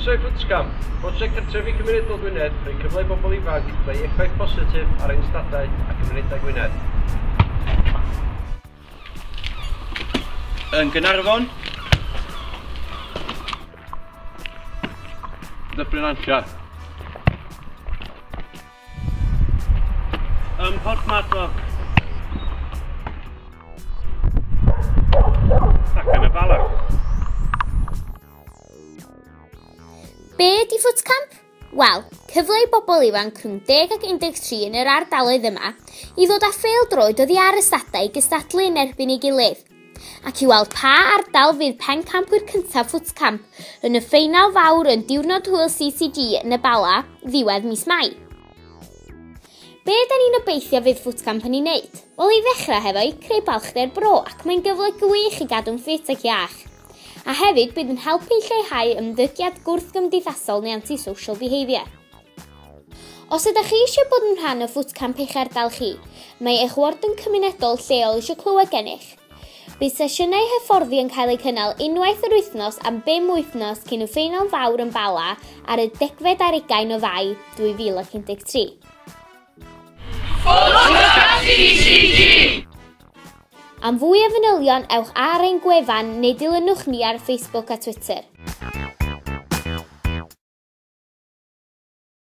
Ysgol y Ffwtcamp, Prosiect Cartrefi Cymunedol Gwynedd, rhoi cyfle i bobl ifanc, rhoi effaith positif ar ein stadau a cymunedau Gwynedd. Yn Gaernarfon, Diwrnod. Yn Porthmadog ac yn y Bala. Be ydi FFWT-CAMP? Wel, cyfle i bobl ifanc rhwng 10 ac 13 yn yr ardaloedd yma i ddod â pêl-droed oddi ar y stadau gystadlu yn erbyn ei gilydd, ac i weld pa ardal fydd pen campwyr cyntaf FFWT-CAMP yn y ffeinal fawr yn Diwrnod Hwyl CCG yn y Bala ddiwedd mis Mai. Be da ni'n obeithio fydd FFWT-CAMP yn ei wneud? Wel, i ddechrau hefo'i creu balchder bro ac mae'n gyfle gwych i gadw'n ffit ac iach. A hefyd bydd yn helpu lleihau ymddygiad gwrth-gymdeithasol neu anti-social behaviour. Os ydych chi eisiau bod yn rhan o FFWT-CAMP eich ardal chi, mae eich wardyn cymunedol lleol eisiau clywed gennych. Bydd sesiynau hyfforddi yn cael eu cynnal unwaith yr wythnos am 5 wythnos cyn y ffeinal fawr yn Bala ar y 10 o Fai 2013. Am fwy o fanylion, ewch ar ein gwefan neu dilynwch ni ar Facebook a Twitter.